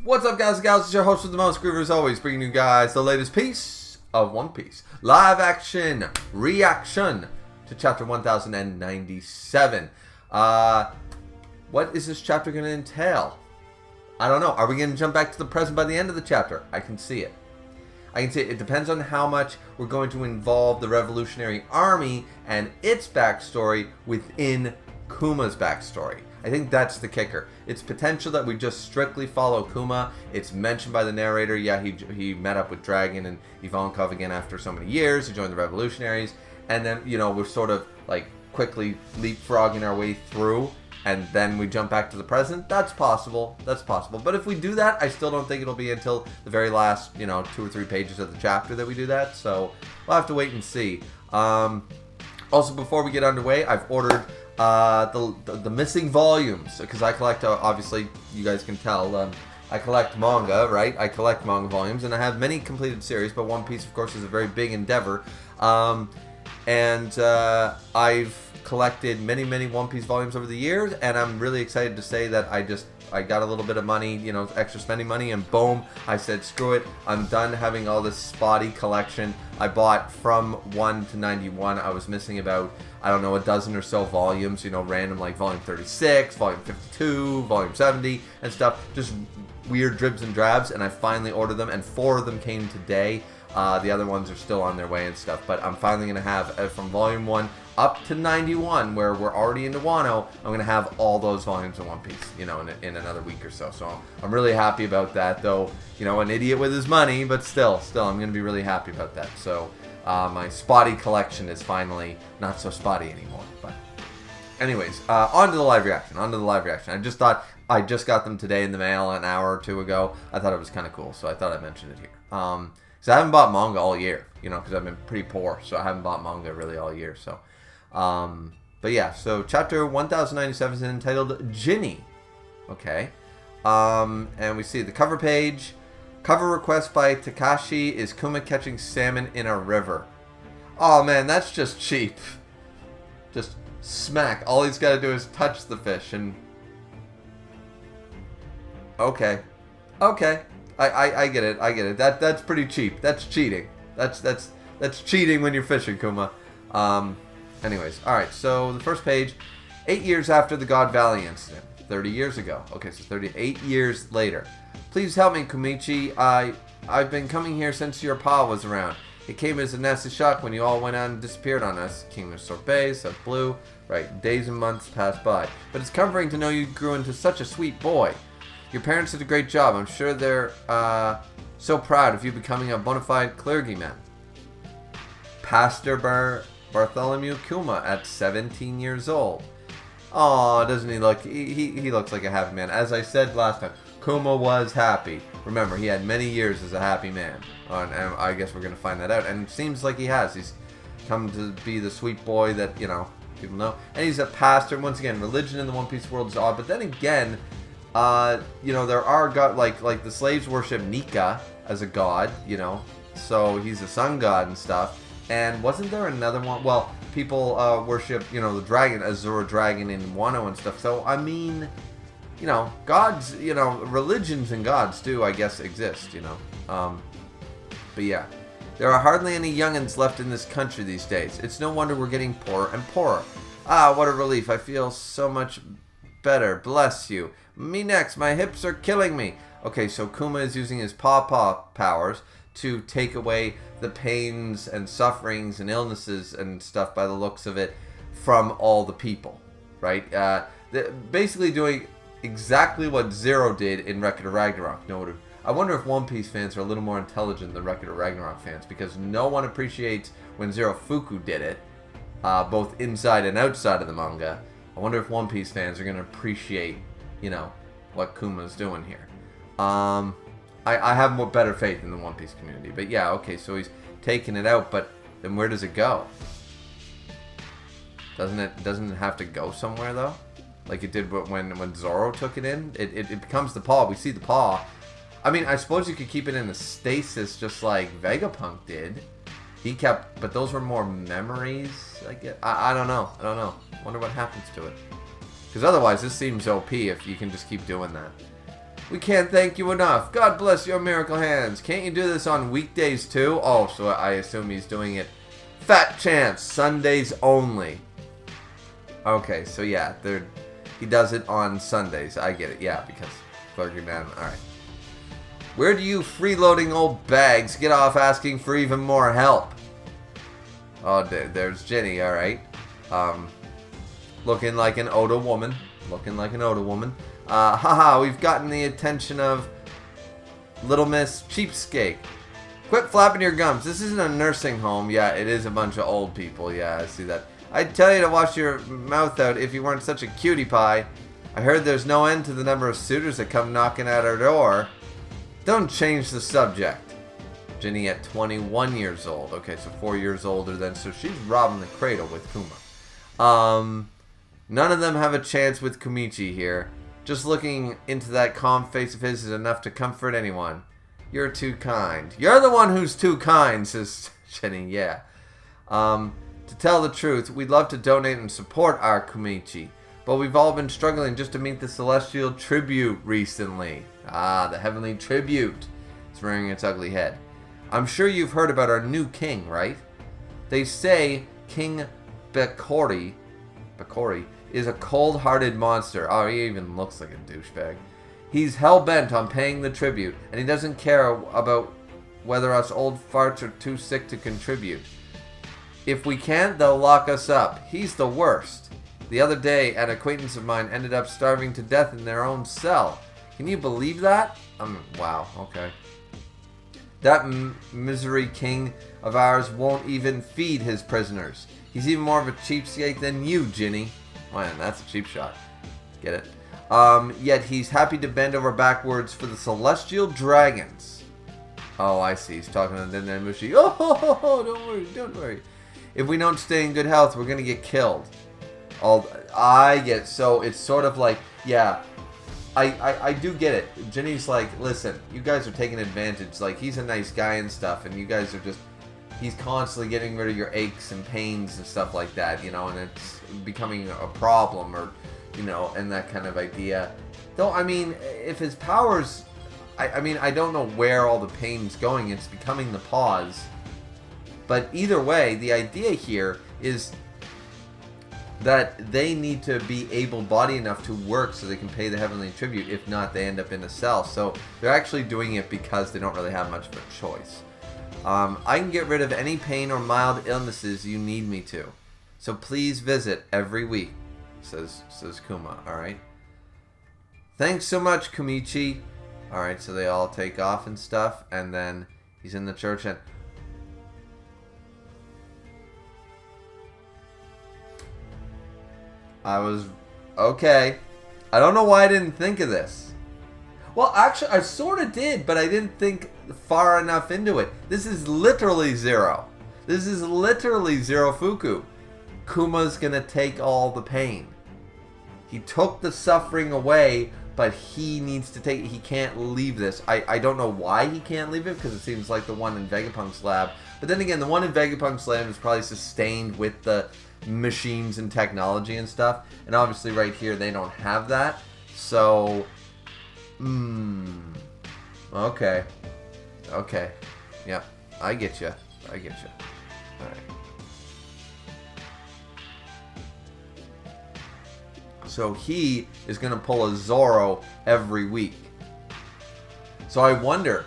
What's up, guys and gals? It's your host with the most, Griever, as always, bringing you guys the latest piece of One Piece. Live action reaction to chapter 1097. What is this chapter going to entail? I don't know. Are we going to jump back to the present by the end of the chapter? I can see it. It depends on how much we're going to involve the Revolutionary Army and its backstory within Kuma's backstory. I think that's the kicker. It's potential that we just strictly follow Kuma. It's mentioned by the narrator. Yeah, he met up with Dragon and Ivankov again after so many years. He joined the Revolutionaries. And then, you know, we're sort of like quickly leapfrogging our way through. And then we jump back to the present. That's possible. That's possible. But if we do that, I still don't think it'll be until the very last, 2 or 3 pages of the chapter that we do that. So we'll have to wait and see. Also, before we get underway, I've ordered the missing volumes, because I collect, obviously, you guys can tell, I collect manga, right? I collect manga volumes, and I have many completed series, but One Piece, of course, is a very big endeavor. I've collected many One Piece volumes over the years, and I'm really excited to say that I got a little bit of money, extra spending money, and boom, I said, screw it, I'm done having all this spotty collection. I bought from 1 to 91. I was missing about, I don't know, a dozen or so volumes, random, like volume 36, volume 52, volume 70, and stuff, just weird dribs and drabs, and I finally ordered them, and 4 of them came today. The other ones are still on their way and stuff, but I'm finally going to have, from volume 1 up to 91, where we're already into Wano, I'm going to have all those volumes in One Piece, in another week or so. So I'm really happy about that, though, an idiot with his money, but still, I'm going to be really happy about that. So my spotty collection is finally not so spotty anymore. But anyways, on to the live reaction, I just thought, I just got them today in the mail an hour or 2 ago. I thought it was kind of cool, so I thought I'd mention it here. Because I haven't bought manga all year, because I've been pretty poor, so I haven't bought manga really all year, so. But yeah, so chapter 1097 is entitled Ginny. Okay. And we see the cover page. Cover request by Takashi is Kuma catching salmon in a river. Oh man, that's just cheap. Just smack. All he's got to do is touch the fish and... Okay. I get it. That's pretty cheap. That's cheating. That's cheating when you're fishing, Kuma. Anyways, alright, so the first page, 8 years after the God Valley incident, 30 years ago. Okay, so 38 years later. Please help me, Kumichi. I've been coming here since your pa was around. It came as a nasty shock when you all went out and disappeared on us. King of Sorbet, South Blue. Right, days and months passed by. But it's comforting to know you grew into such a sweet boy. Your parents did a great job. I'm sure they're so proud of you becoming a bona fide clergyman. Pastor Bartholomew Kuma at 17 years old. Oh, doesn't he look... He looks like a happy man. As I said last time, Kuma was happy. Remember, he had many years as a happy man. And I guess we're going to find that out. And it seems like he has. He's come to be the sweet boy that, people know. And he's a pastor. Once again, religion in the One Piece world is odd. But then again, there are god... Like the slaves worship Nika as a god, So he's a sun god and stuff. And wasn't there another one? Well, people worship, the dragon, Azura dragon in Wano and stuff. So, I mean, gods, religions and gods do, I guess, exist, But yeah, there are hardly any young'uns left in this country these days. It's no wonder we're getting poorer and poorer. Ah, what a relief. I feel so much better. Bless you. Me next. My hips are killing me. Okay, so Kuma is using his paw powers to take away the pains and sufferings and illnesses and stuff, by the looks of it, from all the people, right? Basically doing exactly what Zero did in Record of Ragnarok. I wonder if One Piece fans are a little more intelligent than Record of Ragnarok fans, because no one appreciates when Zero Fuku did it, both inside and outside of the manga. I wonder if One Piece fans are going to appreciate, what Kuma's doing here. I have more better faith in the One Piece community. But yeah, okay, so he's taking it out, but then where does it go? Doesn't it have to go somewhere, though? Like it did when Zoro took it in? It becomes the paw. We see the paw. I mean, I suppose you could keep it in a stasis just like Vegapunk did. But those were more memories, I guess. I don't know. Wonder what happens to it. Because otherwise, this seems OP if you can just keep doing that. We can't thank you enough. God bless your miracle hands. Can't you do this on weekdays too? Oh, so I assume he's doing it. Fat chance, Sundays only. Okay, so yeah, he does it on Sundays. I get it, yeah, because clergyman. All right. Where do you freeloading old bags get off asking for even more help? Oh, there's Jenny. All right. Looking like an Oda woman. Haha, we've gotten the attention of Little Miss Cheapskate. Quit flapping your gums. This isn't a nursing home. Yeah, it is a bunch of old people. Yeah, I see that. I'd tell you to wash your mouth out if you weren't such a cutie pie. I heard there's no end to the number of suitors that come knocking at our door. Don't change the subject. Ginny at 21 years old. Okay, so 4 years older than, so she's robbing the cradle with Kuma. None of them have a chance with Kumichi here. Just looking into that calm face of his is enough to comfort anyone. You're too kind. You're the one who's too kind, says Jenny. Yeah. To tell the truth, we'd love to donate and support our Kumichi, but we've all been struggling just to meet the celestial tribute recently. Ah, the heavenly tribute. It's rearing its ugly head. I'm sure you've heard about our new king, right? They say King Bakori is a cold-hearted monster. Oh, he even looks like a douchebag. He's hell-bent on paying the tribute, and he doesn't care about whether us old farts are too sick to contribute. If we can't, they'll lock us up. He's the worst. The other day, an acquaintance of mine ended up starving to death in their own cell. Can you believe that? Wow, okay. That misery king of ours won't even feed his prisoners. He's even more of a cheapskate than you, Ginny. Man, that's a cheap shot. Get it? Yet he's happy to bend over backwards for the celestial dragons. Oh, I see. He's talking to Dendemushi. Oh, don't worry. If we don't stay in good health, we're gonna get killed. I get, so it's sort of like, yeah, I do get it. Ginny's like, listen, you guys are taking advantage. Like, he's a nice guy and stuff, and you guys are just, he's constantly getting rid of your aches and pains and stuff like that, you know, and it's becoming a problem, or, you know, and that kind of idea. Though, I mean, if his powers, I mean, I don't know where all the pain's going. It's becoming the pause. But either way, the idea here is that they need to be able-bodied enough to work so they can pay the heavenly tribute. If not, they end up in a cell. So they're actually doing it because they don't really have much of a choice. I can get rid of any pain or mild illnesses you need me to. So please visit every week, says Kuma. All right. Thanks so much, Kumichi. All right, so they all take off and stuff, and then he's in the church and... Okay. I don't know why I didn't think of this. Well, actually, I sort of did, but I didn't think far enough into it. This is literally zero. This is literally Zero Fuku. Kuma's gonna take all the pain. He took the suffering away, but he needs to take it. He can't leave this. I don't know why he can't leave it, because it seems like the one in Vegapunk's lab. But then again, the one in Vegapunk's lab is probably sustained with the machines and technology and stuff, and obviously right here they don't have that, so okay, yep, I get you. All right, so he is gonna pull a Zoro every week, so I wonder,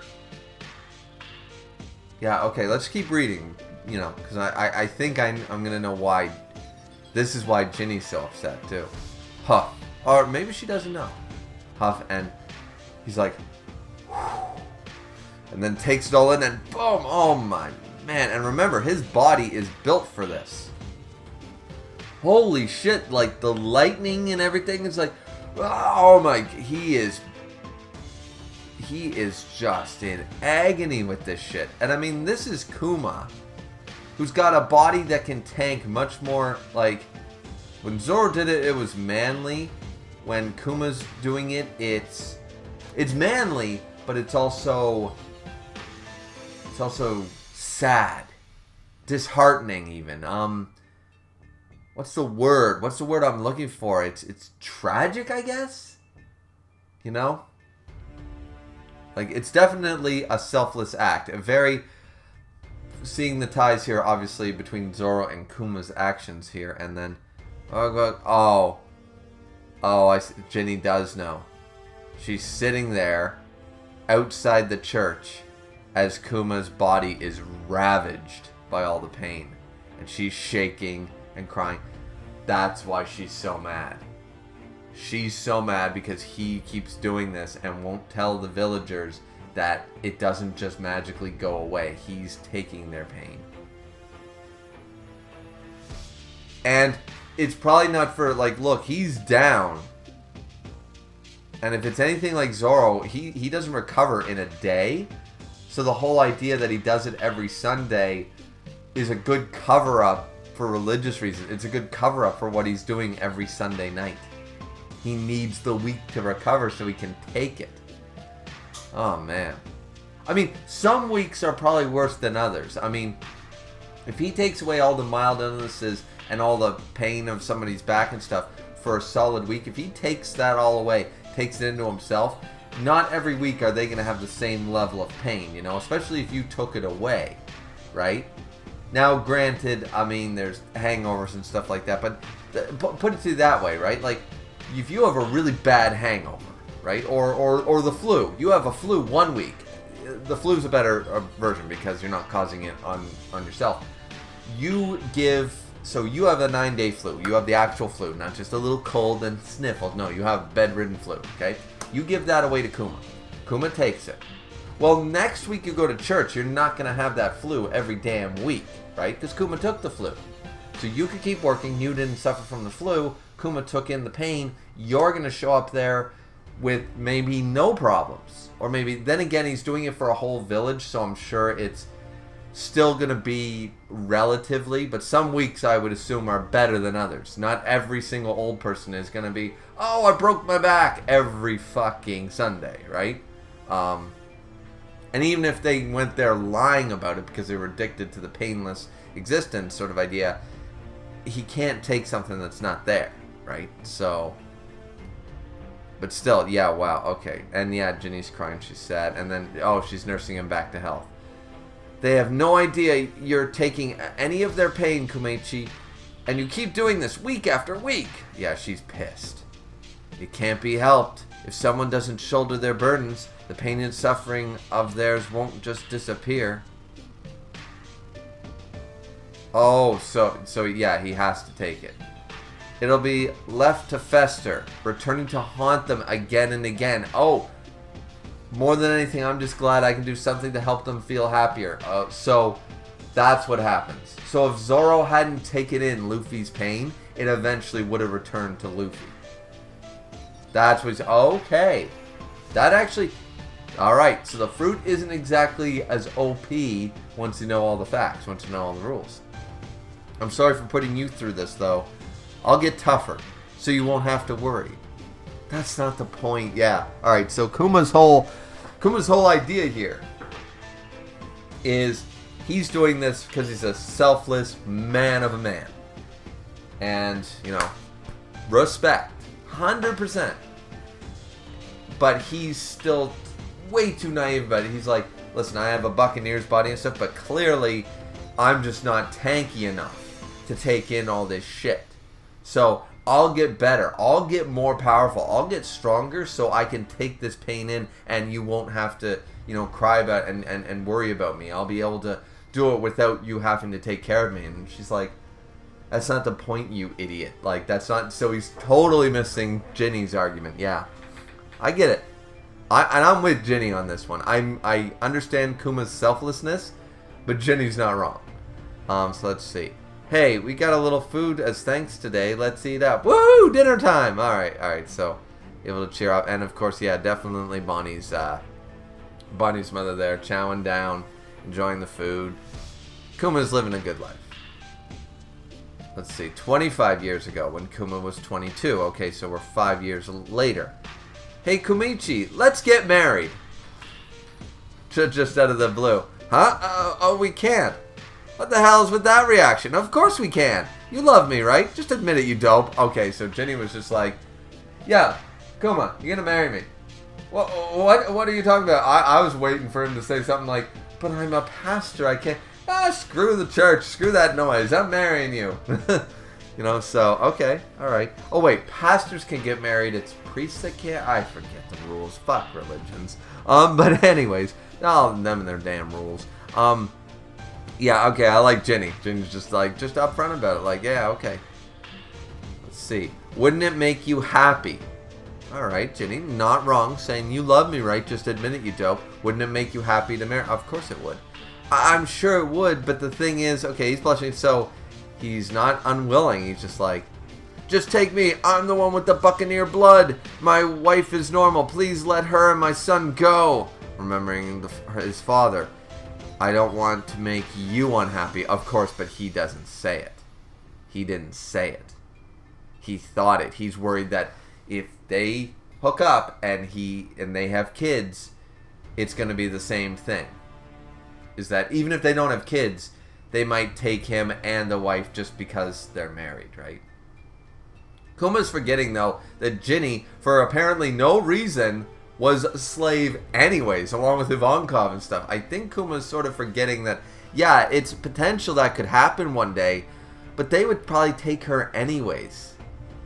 yeah, okay, let's keep reading, you know, because I think I'm gonna know why. This is why Ginny's so upset, too. Huff. Or maybe she doesn't know. Huff, and he's like... and then takes it all in, and boom! Oh, my man. And remember, his body is built for this. Holy shit. Like, the lightning and everything is like... oh, my... He is just in agony with this shit. And, I mean, this is Kuma, who's got a body that can tank much more, like, when Zoro did it, it was manly. When Kuma's doing it, it's manly, but it's also sad, disheartening even. What's the word? I'm looking for? It's tragic, I guess? You know? Like, it's definitely a selfless act. A very... Seeing the ties here, obviously, between Zoro and Kuma's actions here. And then... Oh, I see. Ginny does know. She's sitting there outside the church as Kuma's body is ravaged by all the pain. And she's shaking and crying. That's why she's so mad. She's so mad because he keeps doing this and won't tell the villagers that it doesn't just magically go away. He's taking their pain. And it's probably not for, like, look, he's down. And if it's anything like Zoro, he doesn't recover in a day. So the whole idea that he does it every Sunday is a good cover-up for religious reasons. It's a good cover-up for what he's doing every Sunday night. He needs the week to recover so he can take it. Oh, man. I mean, some weeks are probably worse than others. I mean, if he takes away all the mild illnesses and all the pain of somebody's back and stuff for a solid week, if he takes that all away, takes it into himself, not every week are they going to have the same level of pain, you know, especially if you took it away, right? Now, granted, I mean, there's hangovers and stuff like that, but put it to you that way, right? Like, if you have a really bad hangover, right, or the flu, you have a flu 1 week. The flu's a better version because you're not causing it on yourself. You have a 9-day flu. You have the actual flu, not just a little cold and sniffles. No, you have bedridden flu, okay? You give that away to Kuma. Kuma takes it. Well, next week you go to church, you're not going to have that flu every damn week, right? Because Kuma took the flu. So you could keep working. You didn't suffer from the flu. Kuma took in the pain. You're going to show up there with maybe no problems. Or maybe, then again, he's doing it for a whole village, so I'm sure it's still going to be relatively, but some weeks I would assume are better than others. Not every single old person is going to be, oh, I broke my back every fucking Sunday, right? And even if they went there lying about it because they were addicted to the painless existence sort of idea, he can't take something that's not there, right? So, but still, yeah, wow, okay. And yeah, Ginny's crying, she's sad. And then, oh, she's nursing him back to health. They have no idea you're taking any of their pain, Kumechi, and you keep doing this week after week. Yeah, she's pissed. It can't be helped. If someone doesn't shoulder their burdens, the pain and suffering of theirs won't just disappear. Oh, so yeah, he has to take it. It'll be left to fester, returning to haunt them again and again. Oh, more than anything, I'm just glad I can do something to help them feel happier. So that's what happens. So if Zoro hadn't taken in Luffy's pain, it eventually would have returned to Luffy. That's what's okay. That actually, all right. So the fruit isn't exactly as OP once you know all the facts, once you know all the rules. I'm sorry for putting you through this, though. I'll get tougher, so you won't have to worry. That's not the point. Yeah. All right. So Kuma's whole idea here is he's doing this because he's a selfless man of a man, and you know, respect, 100%. But he's still way too naive about it. He's like, listen, I have a Buccaneers body and stuff, but clearly, I'm just not tanky enough to take in all this shit. So I'll get better. I'll get more powerful. I'll get stronger so I can take this pain in and you won't have to, you know, cry about and worry about me. I'll be able to do it without you having to take care of me. And she's like, that's not the point, you idiot. Like, that's not... So he's totally missing Ginny's argument. Yeah. I get it. I'm with Ginny on this one. I understand Kuma's selflessness, but Ginny's not wrong. So let's see. Hey, we got a little food as thanks today. Let's eat up. Woo! Dinner time! Alright. So, able to cheer up. And, of course, yeah, definitely Bonnie's mother there, chowing down, enjoying the food. Kuma's living a good life. Let's see. 25 years ago, when Kuma was 22. Okay, so we're 5 years later. Hey, Kumichi, let's get married. Just out of the blue. Huh? Oh, we can't. What the hell is with that reaction? Of course we can. You love me, right? Just admit it, you dope. Okay, so Ginny was just like, yeah, Kuma, you're gonna marry me. What are you talking about? I was waiting for him to say something like, but I'm a pastor, I can't. Screw the church, screw that noise, I'm marrying you. You know, so, okay, alright. Oh wait, pastors can get married, it's priests that can't? I forget the rules, fuck religions. But anyways, them and their damn rules. Yeah, okay, I like Ginny. Ginny's just upfront about it, like, yeah, okay. Let's see. Wouldn't it make you happy? Alright, Ginny, not wrong, saying you love me, right? Just admit it, you dope. Wouldn't it make you happy to marry? Of course it would. I'm sure it would, but the thing is, okay, he's blushing, so he's not unwilling. He's just like, just take me. I'm the one with the Buccaneer blood. My wife is normal. Please let her and my son go. Remembering his father. I don't want to make you unhappy. Of course, but he doesn't say it. He didn't say it. He thought it. He's worried that if they hook up and they have kids, it's going to be the same thing. Is that even if they don't have kids, they might take him and the wife just because they're married, right? Kuma's forgetting, though, that Ginny, for apparently no reason, was a slave anyways, along with Ivankov and stuff. I think Kuma's sort of forgetting that, yeah, it's potential that could happen one day, but they would probably take her anyways.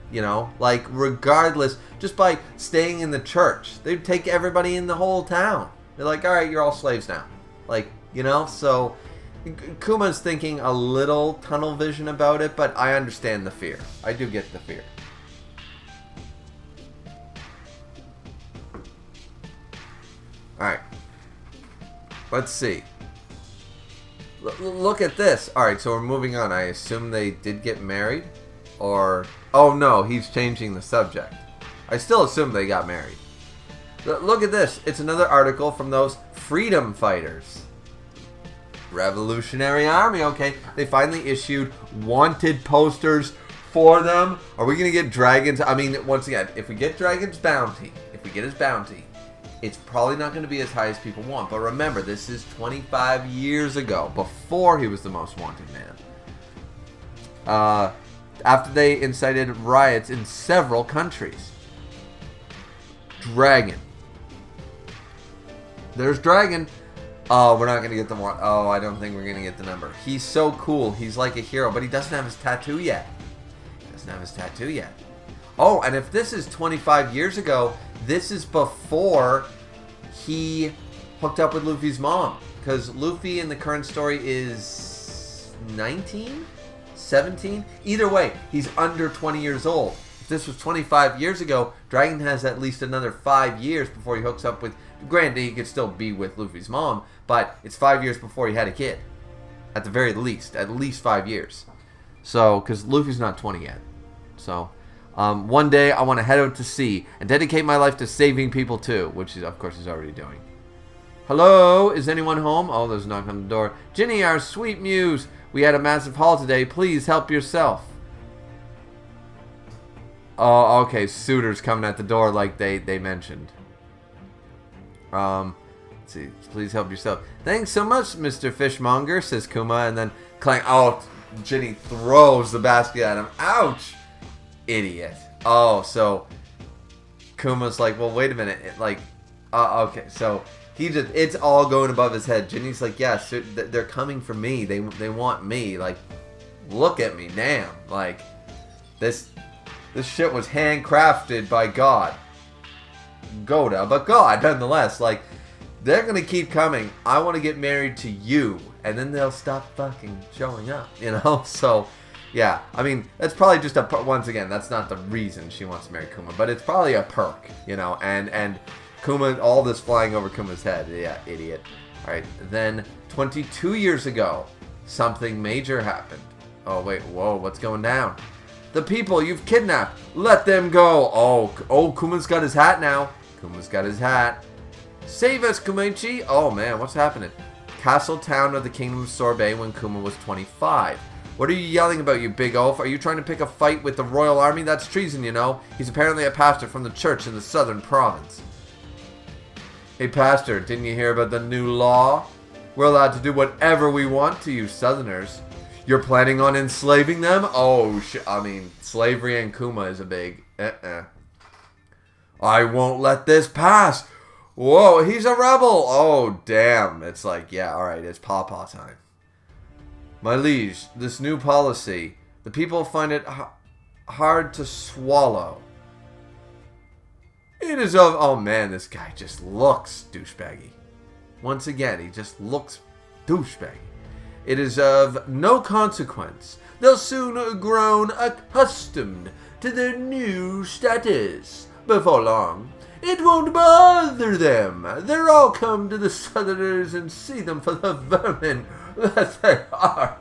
You know, like, regardless, just by staying in the church. They'd take everybody in the whole town. They're like, alright, you're all slaves now. Like, you know, so Kuma's thinking a little tunnel vision about it, but I understand the fear. I do get the fear. Alright. Let's see. Look at this. Alright, so we're moving on. I assume they did get married? Or... oh no, he's changing the subject. I still assume they got married. Look at this. It's another article from those freedom fighters. Revolutionary Army, okay. They finally issued wanted posters for them. Are we going to get Dragon's... I mean, once again, if we get Dragon's bounty, it's probably not going to be as high as people want. But remember, this is 25 years ago, before he was the most wanted man. After they incited riots in several countries. Dragon. There's Dragon. Oh, we're not going to get the more. Oh, I don't think we're going to get the number. He's so cool. He's like a hero, but he doesn't have his tattoo yet. Oh, and if this is 25 years ago, this is before he hooked up with Luffy's mom. Because Luffy in the current story is 19? 17? Either way, he's under 20 years old. If this was 25 years ago, Dragon has at least another 5 years before he hooks up with... Granted, he could still be with Luffy's mom, but it's 5 years before he had a kid. At the very least. At least 5 years. So, because Luffy's not 20 yet. So, one day I want to head out to sea and dedicate my life to saving people too, which of course he's already doing. Hello? Is anyone home? Oh, there's a knock on the door. Ginny, our sweet muse. We had a massive haul today. Please help yourself. Oh, okay. Suitors coming at the door like they mentioned. Let's see. Please help yourself. Thanks so much, Mr. Fishmonger, says Kuma, and then clang. Oh, Ginny throws the basket at him. Ouch! Idiot. Oh, so Kuma's like, well, wait a minute. Okay, so it's all going above his head. Ginny's like, yeah, so they're coming for me. They want me. Like, look at me, damn. Like, this shit was handcrafted by God. Goda, but God, nonetheless. Like, they're gonna keep coming. I want to get married to you, and then they'll stop fucking showing up, you know? So, yeah. I mean, that's probably just once again, that's not the reason she wants to marry Kuma, but it's probably a perk, you know? And Kuma, all this flying over Kuma's head. Yeah, idiot. Alright, then 22 years ago, something major happened. Oh, wait, whoa, what's going down? The people you've kidnapped, let them go. Oh, Kuma's got his hat now. Kuma's got his hat. Save us, Kumachi. Oh, man, what's happening? Castle town of the Kingdom of Sorbet when Kuma was 25. What are you yelling about, you big oaf? Are you trying to pick a fight with the royal army? That's treason, you know. He's apparently a pastor from the church in the southern province. Hey, pastor, didn't you hear about the new law? We're allowed to do whatever we want to you southerners. You're planning on enslaving them? Oh, I mean, slavery and Kuma is a big... I won't let this pass. Whoa, he's a rebel. Oh, damn. It's like, yeah, alright, it's pawpaw time. My liege, this new policy, the people find it hard to swallow. It is of... Oh, man, this guy just looks douchebaggy. Once again, he just looks douchebaggy. It is of no consequence. They'll soon grown accustomed to their new status. Before long, it won't bother them. They'll all come to the Southerners and see them for the vermin that they are.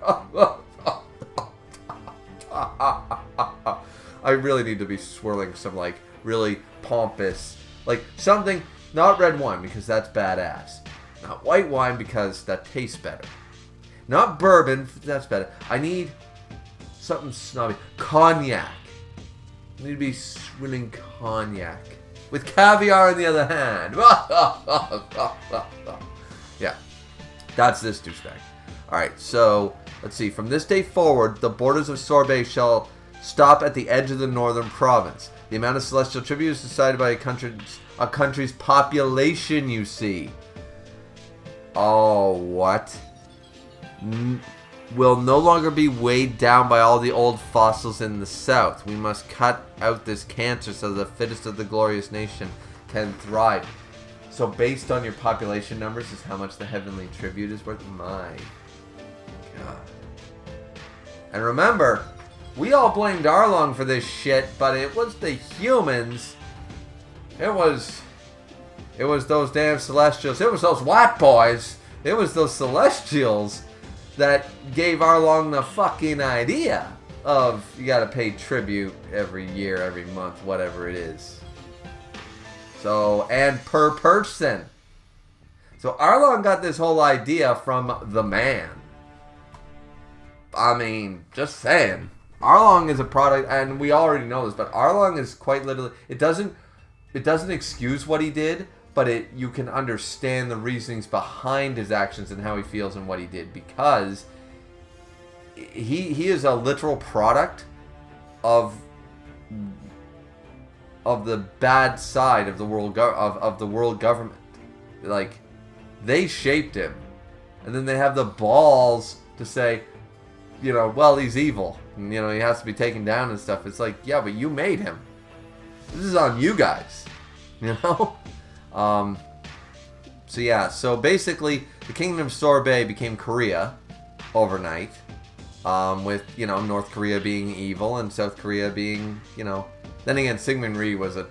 I really need to be swirling some, like, really pompous, like, something, not red wine, because that's badass. Not white wine, because that tastes better. Not bourbon, that's better. I need something snobby. Cognac. I need to be swilling cognac. With caviar in the other hand. Yeah. That's this douchebag. Alright, so, let's see. From this day forward, the borders of Sorbet shall stop at the edge of the northern province. The amount of celestial tribute is decided by a country's population, you see. Oh, what? Will no longer be weighed down by all the old fossils in the south. We must cut out this cancer so the fittest of the glorious nation can thrive. So based on your population numbers is how much the heavenly tribute is worth. My God. And remember, we all blamed Arlong for this shit, but it was the humans. It was those damn Celestials. It was those white boys. It was those Celestials that gave Arlong the fucking idea of you gotta pay tribute every year, every month, whatever it is. So, and per person. So Arlong got this whole idea from the man. I mean, just saying. Arlong is a product, and we already know this, but Arlong is quite literally, it doesn't excuse what he did, but you can understand the reasonings behind his actions and how he feels and what he did, because he is a literal product of the bad side of the world of the world government. Like, they shaped him, and then they have the balls to say, you know, well, he's evil, and, you know, he has to be taken down and stuff. It's like, yeah, but you made him. This is on you guys, you know. So yeah, so basically the Kingdom of Sorbet became Korea overnight, with, you know, North Korea being evil and South Korea being, you know, then again, Syngman Rhee was a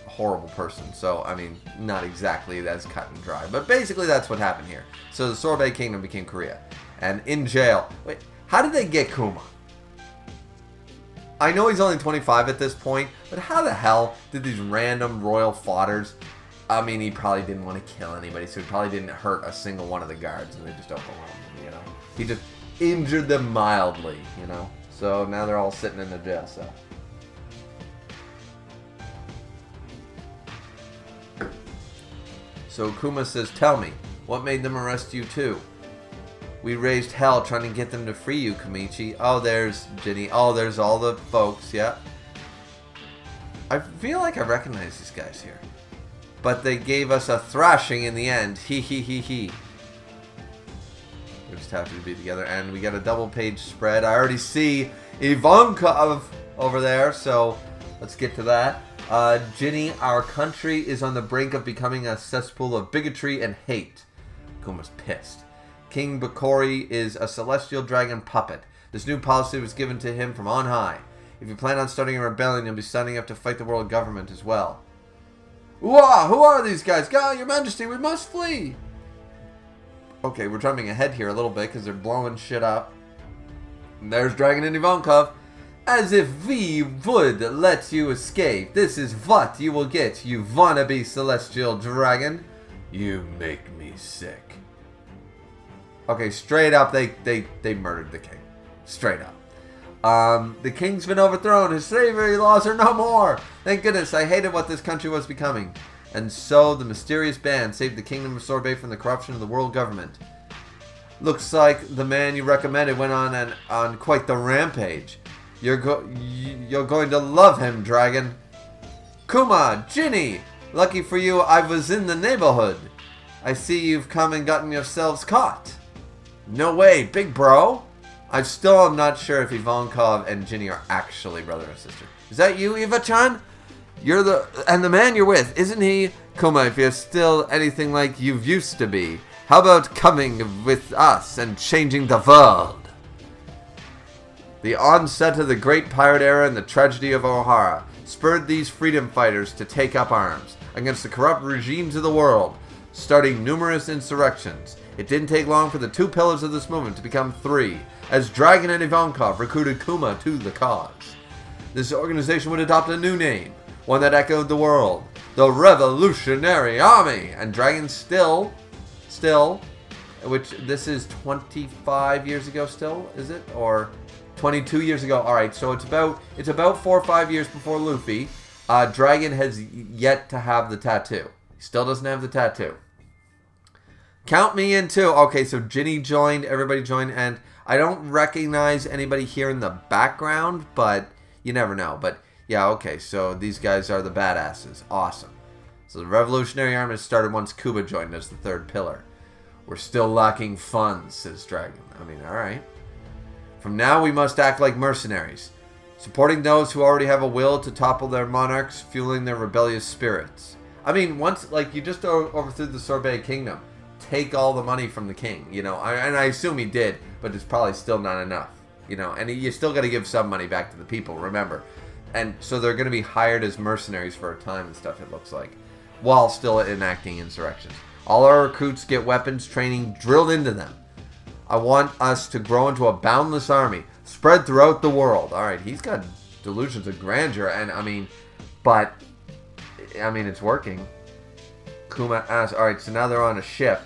horrible person, so, I mean, not exactly as cut and dry, but basically that's what happened here. So the Sorbet Kingdom became Korea, and in jail, wait, how did they get Kuma? I know he's only 25 at this point, but how the hell did these random royal fodders... I mean, he probably didn't want to kill anybody, so he probably didn't hurt a single one of the guards, and they just overwhelmed him, you know? He just injured them mildly, you know? So now they're all sitting in the jail cell. So Kuma says, tell me, what made them arrest you too? We raised hell trying to get them to free you, Kamichi. Oh, there's Ginny. Oh, there's all the folks, yeah. I feel like I recognize these guys here. But they gave us a thrashing in the end. He. We're just happy to be together. And we got a double page spread. I already see Ivanka over there. So let's get to that. Ginny, our country is on the brink of becoming a cesspool of bigotry and hate. Kuma's pissed. King Bakori is a celestial dragon puppet. This new policy was given to him from on high. If you plan on starting a rebellion, you'll be signing up to fight the world government as well. Whoa, who are these guys? God, your majesty, we must flee! Okay, we're jumping ahead here a little bit because they're blowing shit up. And there's Dragon and Ivankov. As if we would let you escape. This is what you will get, you wannabe celestial dragon. You make me sick. Okay, straight up, they murdered the king. Straight up. The king's been overthrown. His slavery laws are no more. Thank goodness, I hated what this country was becoming. And so the mysterious band saved the Kingdom of Sorbet from the corruption of the world government. Looks like the man you recommended went on quite the rampage. You're going to love him, dragon. Kuma, Ginny! Lucky for you, I was in the neighborhood. I see you've come and gotten yourselves caught. No way, big bro. I still am not sure if Ivankov and Ginny are actually brother and sister. Is that you, Eva-chan? You're the man you're with, isn't he? Kuma, if you're still anything like you used to be, how about coming with us and changing the world? The onset of the Great Pirate Era and the tragedy of O'Hara spurred these freedom fighters to take up arms against the corrupt regimes of the world, starting numerous insurrections. It didn't take long for the two pillars of this movement to become three, as Dragon and Ivankov recruited Kuma to the cause. This organization would adopt a new name, one that echoed the world, the Revolutionary Army, and Dragon still, which this is 25 years ago still, is it? Or 22 years ago. Alright, so it's about 4 or 5 years before Luffy. Dragon has yet to have the tattoo. He still doesn't have the tattoo. Count me in too. Okay, so Ginny joined, everybody joined, and I don't recognize anybody here in the background, but you never know. But yeah, okay, so these guys are the badasses. Awesome. So the Revolutionary Army started once Kuba joined as the third pillar. We're still lacking funds, says Dragon. I mean, alright. From now we must act like mercenaries, supporting those who already have a will to topple their monarchs, fueling their rebellious spirits. I mean, once, like, you just overthrew the Sorbet Kingdom. Take all the money from the king, you know, and I assume he did, but it's probably still not enough, you know, and you still got to give some money back to the people, remember. And so they're going to be hired as mercenaries for a time and stuff, it looks like, while still enacting insurrections. All our recruits get weapons training drilled into them. I want us to grow into a boundless army, spread throughout the world. All right, he's got delusions of grandeur, and I mean, it's working. Kuma asks, all right, so now they're on a ship.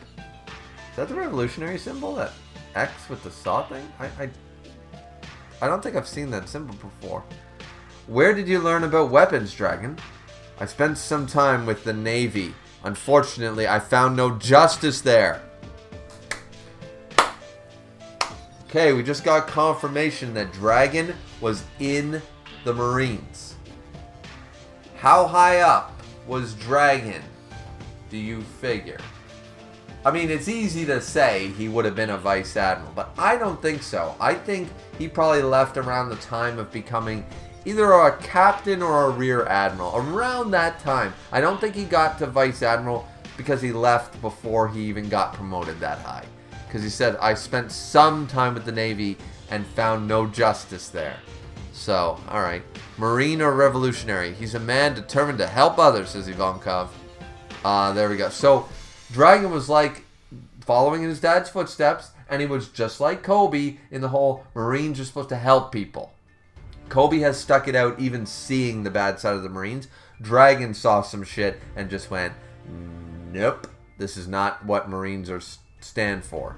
Is that the revolutionary symbol? That X with the saw thing? I don't think I've seen that symbol before. Where did you learn about weapons, Dragon? I spent some time with the Navy. Unfortunately, I found no justice there. Okay, we just got confirmation that Dragon was in the Marines. How high up was Dragon, do you figure? I mean, it's easy to say he would have been a vice admiral, but I don't think so. I think he probably left around the time of becoming either a captain or a rear admiral. Around that time. I don't think he got to vice admiral because he left before he even got promoted that high. Because he said, I spent some time with the Navy and found no justice there. So, alright. Marine or revolutionary? He's a man determined to help others, says Ivankov. There we go. So, Dragon was like following in his dad's footsteps, and he was just like Kobe in the whole Marines are supposed to help people. Kobe has stuck it out even seeing the bad side of the Marines. Dragon saw some shit and just went, nope, this is not what Marines stand for.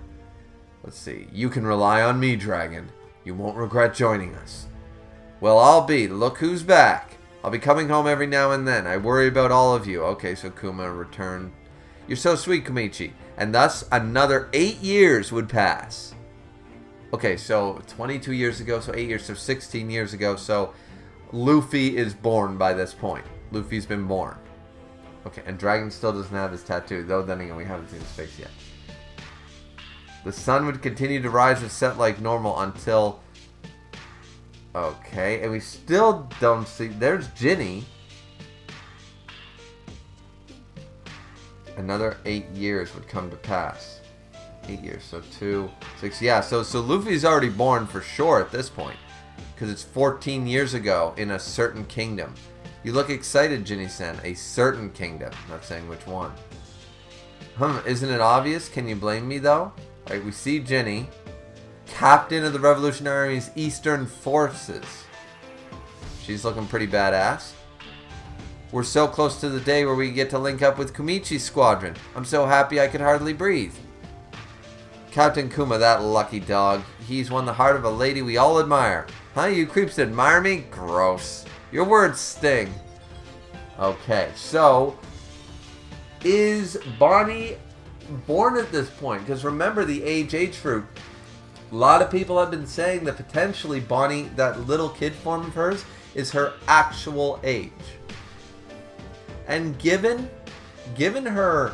Let's see. You can rely on me, Dragon. You won't regret joining us. Well, I'll be. Look who's back. I'll be coming home every now and then. I worry about all of you. Okay, so Kuma returned. You're so sweet, Kumichi. And thus, another 8 years would pass. Okay, so 22 years ago, so 8 years, so 16 years ago. So Luffy is born by this point. Luffy's been born. Okay, and Dragon still doesn't have his tattoo, though then again, we haven't seen his face yet. The sun would continue to rise and set like normal until... Okay, and we still don't see... There's Ginny. Another 8 years would come to pass. 8 years, so 2, 6... Yeah, so Luffy's already born for sure at this point. Because it's 14 years ago in a certain kingdom. You look excited, Ginny-san. A certain kingdom. Not saying which one. Isn't it obvious? Can you blame me, though? Alright, we see Ginny. Captain of the Revolutionary Army's Eastern Forces. She's looking pretty badass. We're so close to the day where we get to link up with Kumichi's squadron. I'm so happy I could hardly breathe. Captain Kuma, that lucky dog. He's won the heart of a lady we all admire. Huh? You creeps admire me? Gross. Your words sting. Okay, so... Is Bonnie born at this point? Because remember the age fruit. A lot of people have been saying that potentially Bonnie, that little kid form of hers, is her actual age. And given her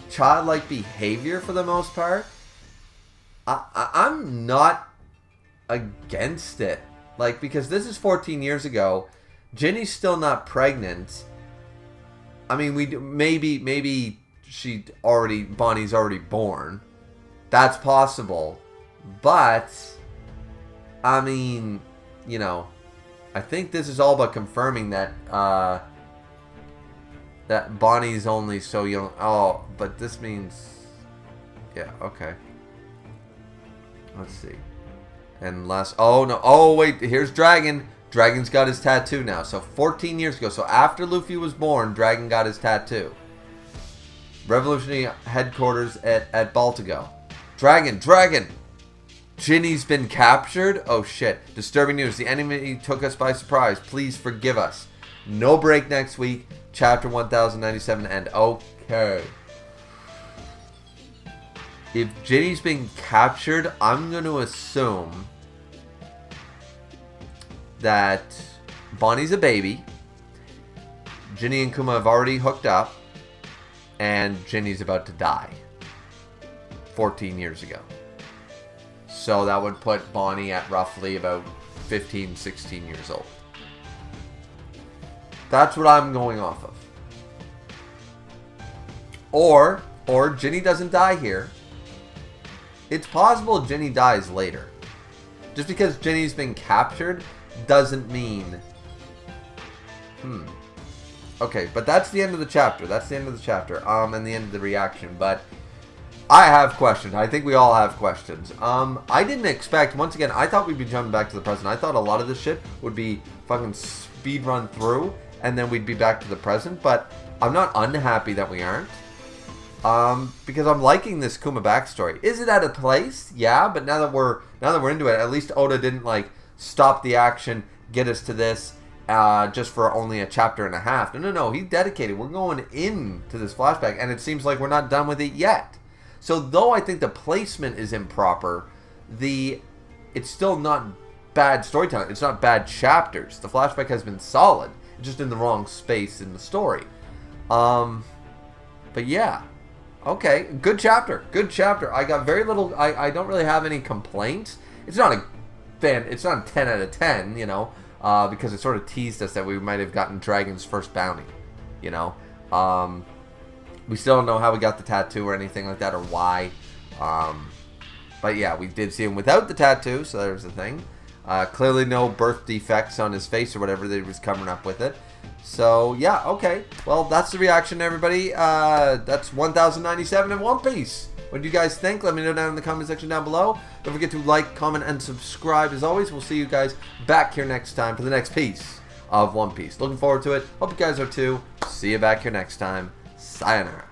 childlike behavior for the most part, I'm not against it. Like, because this is 14 years ago. Ginny's still not pregnant. I mean, maybe Bonnie's already born. That's possible. But I mean, you know, I think this is all about confirming that that Bonnie's only so young. Oh, but this means, yeah, okay. Let's see. And oh wait, here's Dragon. Dragon's got his tattoo now. So 14 years ago. So after Luffy was born, Dragon got his tattoo. Revolutionary headquarters at Baltigo. Dragon! Ginny's been captured? Oh shit. Disturbing news. The enemy took us by surprise. Please forgive us. No break next week. Chapter 1097 and okay. If Ginny's been captured, I'm going to assume that Bonnie's a baby. Ginny and Kuma have already hooked up. And Ginny's about to die. 14 years ago. So that would put Bonnie at roughly about 15, 16 years old. That's what I'm going off of. Or Ginny doesn't die here. It's possible Ginny dies later. Just because Ginny's been captured doesn't mean... Okay, but that's the end of the chapter. And the end of the reaction. But I have questions. I think we all have questions. I didn't expect, once again, I thought we'd be jumping back to the present. I thought a lot of this shit would be fucking speed run through, and then we'd be back to the present. But I'm not unhappy that we aren't. Because I'm liking this Kuma backstory. Is it out of place? Yeah, but now that we're into it, at least Oda didn't like stop the action, get us to this just for only a chapter and a half. No, he's dedicated. We're going into this flashback, and it seems like we're not done with it yet. So though I think the placement is improper, it's still not bad storytelling. It's not bad chapters. The flashback has been solid. It's just in the wrong space in the story. But yeah. Okay, good chapter. I got very little. I don't really have any complaints. It's not a 10 out of 10, you know, because it sort of teased us that we might have gotten Dragon's first bounty, you know. We still don't know how we got the tattoo or anything like that, or why. But yeah, we did see him without the tattoo, so there's the thing. Clearly no birth defects on his face or whatever that he was covering up with it. So, yeah, okay. Well, that's the reaction, everybody. That's 1097 in One Piece. What do you guys think? Let me know down in the comment section down below. Don't forget to like, comment, and subscribe. As always, we'll see you guys back here next time for the next piece of One Piece. Looking forward to it. Hope you guys are too. See you back here next time. Sayonara.